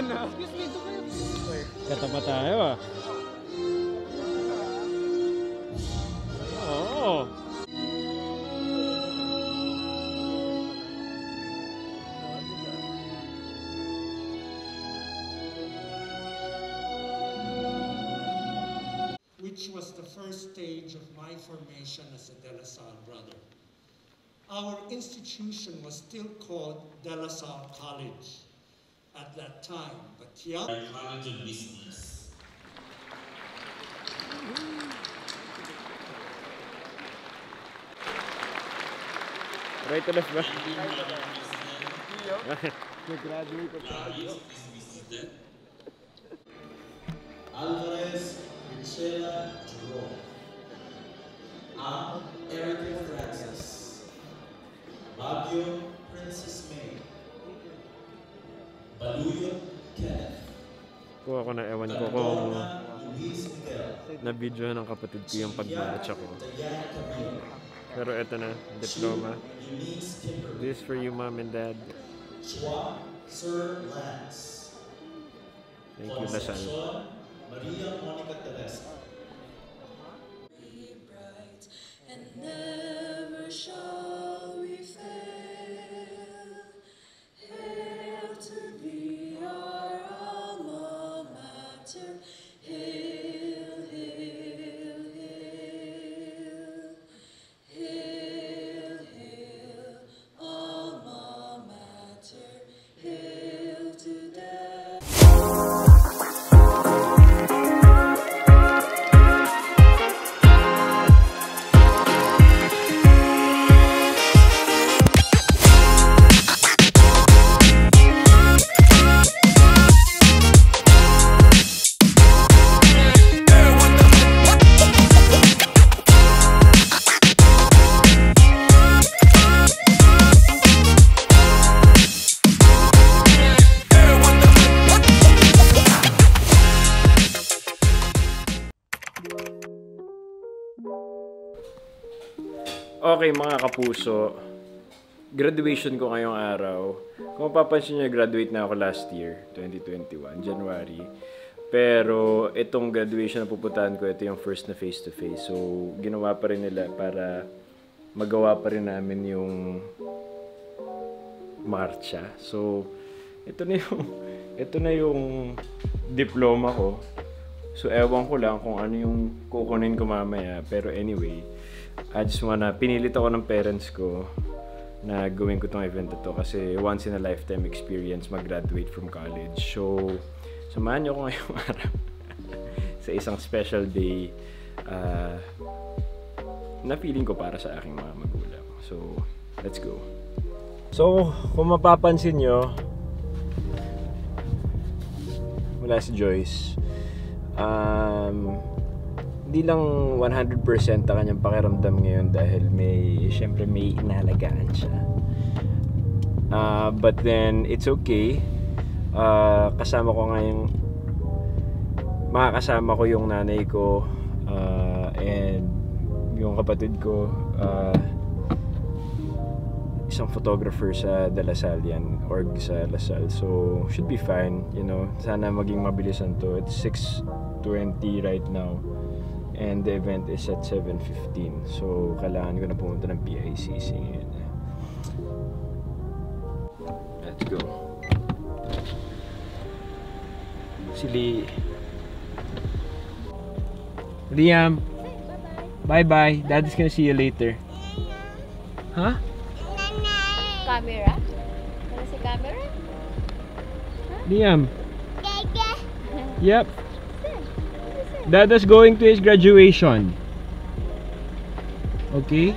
naman ah. Excuse me, ito kayo. Katapat tayo ah. Oo. Which was the first stage of my formation as a De La Salle brother. Our institution was still called De La Salle College at that time, but yeah. College of Business. Right to left ba? Nag-graduate pa tayo. Alvarez, Michela, Jerome. Erica Francis. Baguio, Princess May. Baluyot, Kenneth. Kuha ko na ewan ko kung na-video ng kapatid ko yung pag-matcha ko. Pero eto na, diploma. This is for you, Mom and Dad. Chua, Sir Lance. Thank you, Lasal. Maria Monica Teresa. And never shall we fail. Hail to thee, our alma mater. Hail, hail, hail. Hail, hail, alma mater. Hail to death. Okay mga kapuso, graduation ko ngayong araw. Kung mapapansin nyo, graduate na ako last year, 2021, January. Pero itong graduation na pupuntahan ko, ito yung first na face-to-face. So, ginawa pa rin nila para magawa pa rin namin yung marcha. So, ito na yung diploma ko. So, ewan ko lang kung ano yung kukunin ko mamaya. Pero anyway, I just pinilit ako ng parents ko na gawin ko tong event na to kasi once in a lifetime experience mag-graduate from college. So, samahan niyo ko ngayong araw sa isang special day na feeling ko para sa aking mga magulang. So, let's go. So, kung mapapansin nyo, wala si Joyce. Hindi lang 100% ang kanyang pakiramdam ngayon dahil syempre may inalagaan siya. But then, it's okay. Kasama ko ngayon, makakasama ko yung nanay ko and yung kapatid ko, isang photographer sa De La Salle yan, org sa La Salle. So, should be fine, you know. Sana maging mabilisan to. It's 6:20 right now. And the event is at 7:15. So, kailangan ko na pumunta ng PICC ngayon. Let's go. Si Liam. Bye-bye. Daddy's gonna see you later. Huh? Camera? Ano si camera? Liam. Yep. Dada's going to his graduation. Okay?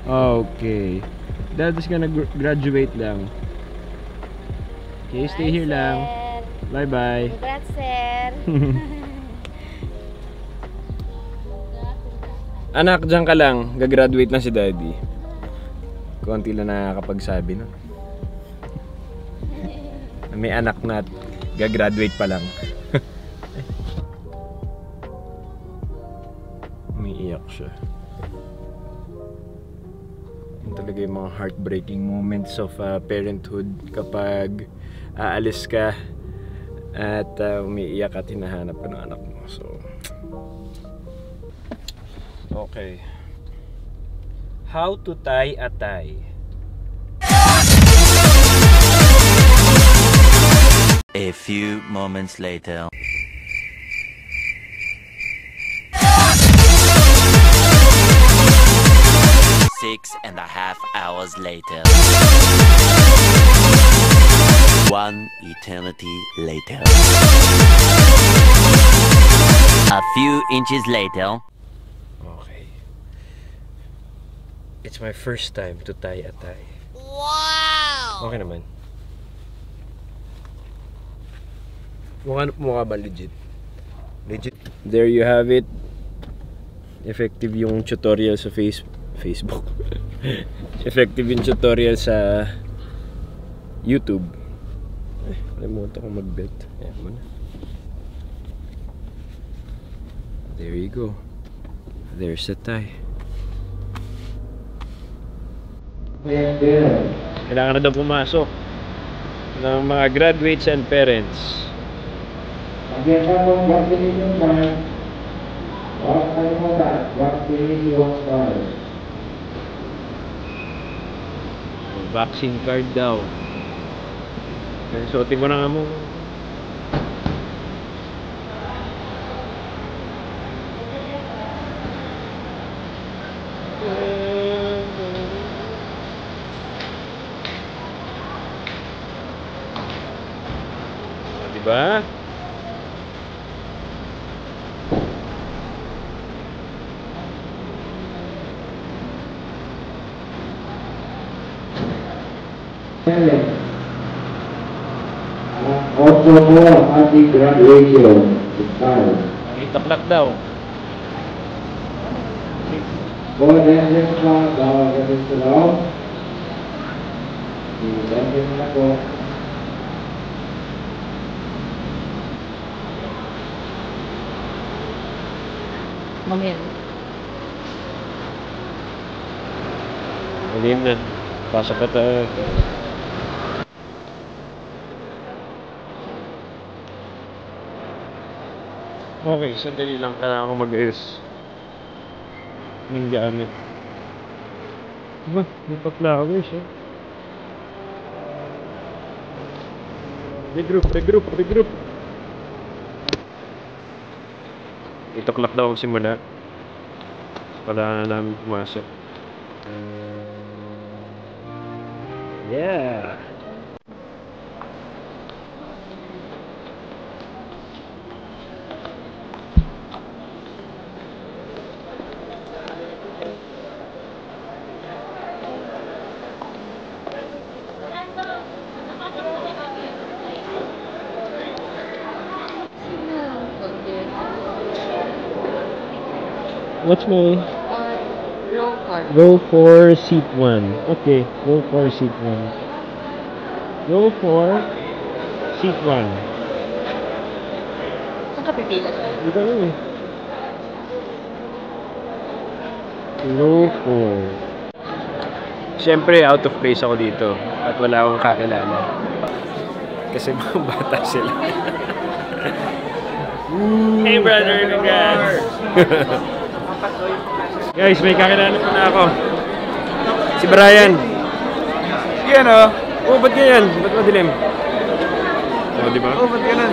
Okay. Dada's gonna graduate lang. Okay, stay here lang. Bye-bye. Congrats, sir. Anak, dyan ka lang. Gagraduate lang si Daddy. Konti lang nakakapagsabi, no? May anak na at gagraduate pa lang. Umiiyak siya. Yan talaga yung mga heartbreaking moments of parenthood kapag aalis ka At umiiyak at hinahanap ko ng anak mo. So, okay. How to tie a tie. A few moments later. Six and a half hours later. One eternity later. A few inches later. Okay. It's my first time to tie a tie. Wow! Okay naman. Mukha ba legit? Legit. There you have it. Effective yung tutorial sa Facebook. Effective yung tutorial sa YouTube. Kalimutan ko mag-belt. Ayan mo na. There you go. There's the tie. Kailangan na daw pumasok ng mga graduates and parents. Vaccine card daw. Kaya suotin ko na nga mo. Diba? Also more happy graduation style. Itaklak daw. For the engine class, our register out. The engine na po. Mamaya. Hindi na. Pasok ka tayo. Okay, sandali lang. Kailangan ko mag-ayos ng gamit. Diba? May pa-flowers eh. Regroup. 8 o'clock daw ang simula. Wala na namin pumasok. Yeah! What's my... Roll call. Go for seat 1. Okay, go for seat 1. Go for seat 1. Saan ka pipila? Dito yun eh. Go for... Siyempre, out of place ako dito. At wala akong kakilala. Kasi mga bata sila. Hey brother, congrats! Guys, may kakilala ko na ako. Si Brian. Yan o. Oh, ba't ganyan? Ba't madilim? Oh, di ba? Oh, ba't ganun?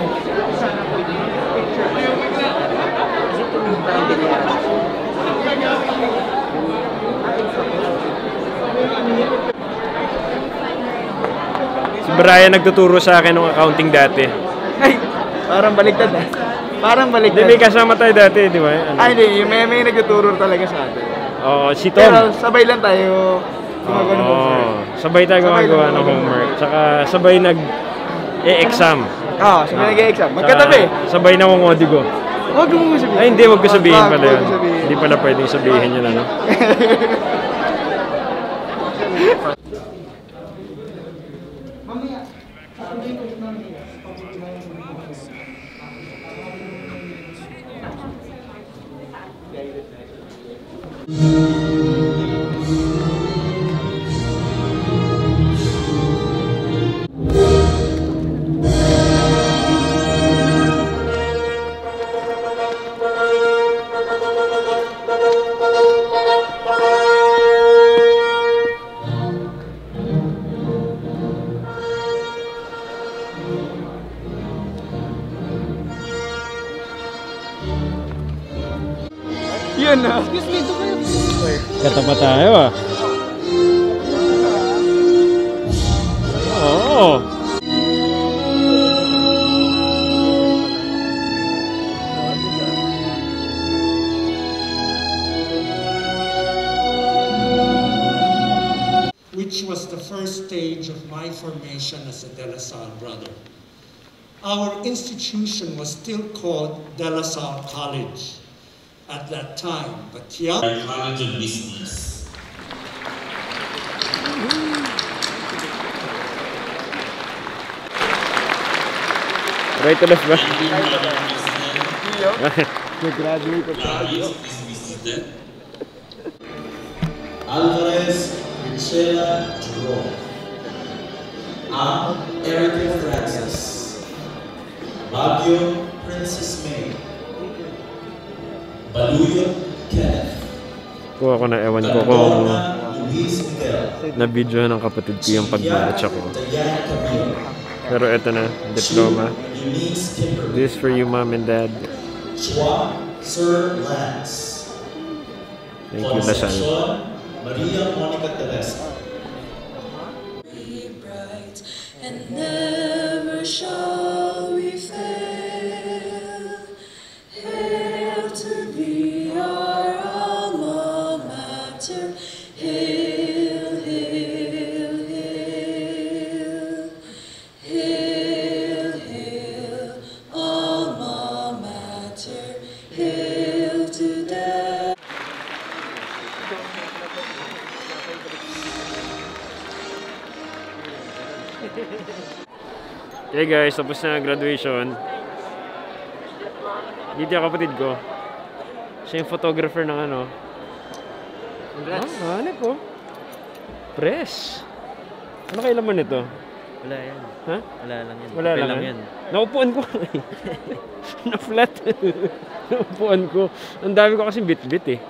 Si Brian nagtuturo sa akin ng accounting dati. Ay, parang baliktad ah. Parang baliktad. Hindi, may kasama tayo dati, di ba? Ano? Ay, hindi. May nagtuturo talaga sa atin. Oo, si Tom. Pero sabay lang tayo gumagawa ng homework. Sabay tayo gumagawa ng homework. Tsaka sabay nag-e-exam. Oo, sabay nag-e-exam. Magkatabi. Sabay na kongodigo. Huwag mo sabihin. Ay, hindi. Huwag ko sabihin pala yun. Huwag mo sabihin. Hindi pala pwedeng sabihin yun, ano? Yun na. Excuse me, ito kayo. Katapat tayo ah. Oo. which was the first stage of my formation as a De La Salle brother. Our institution was still called De La Salle College at that time, but young College of Business. Right to left ba? Nag-graduate ko tayo. Alvarez Richela Jerome. Erica Francis. Baguio Princess May. Baluyot Kenneth. Kuha ko na ewan ko kung Luis Miguel. na-video ng kapatid ko yung pag-match ako. Diana Camille. Pero eto na, diploma. Eunice Kimberly. This for you, mom and dad. Chua Sir Lance. Thank you, Lasal. Concepcion Maria Monica Teresa. Be bright, and never shall we fail. Hail to thee, our alma mater. Hail, hail, hail. Hail, hail, alma mater. Hail to thee. Okay guys, tapos na ang graduation. Dito yung kapatid ko. Siya yung photographer ng ano. Congrats. Ah, hanip po. Press. Ano kailaman nito? Wala yan. Ha? Wala lang yan. Wala Papel lang yan. Naupuan ko. Na-flat. Naupuan ko. Ang dami ko kasi bit-bit eh.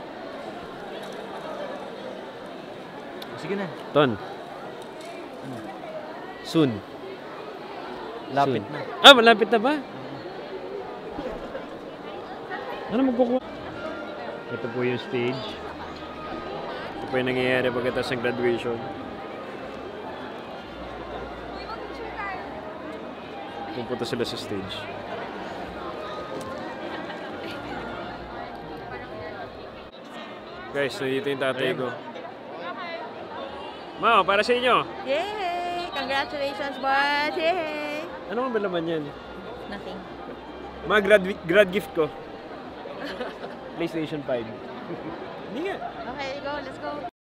Sige na. Ton. Soon. Lapit Soon. na. Ah, malapit na ba? Ano magkukuha? Ito po yung stage. Ito po yung nangyayari pagkatapos ng graduation. Pupunta sila sa stage. Guys, nandito yung tatay ko. Mao, para sa inyo. Yay! Congratulations, boys! Yay! Ano ba laman yan? Nothing. Mga grad gift ko. PlayStation 5. Hindi nga. Okay, go. Let's go.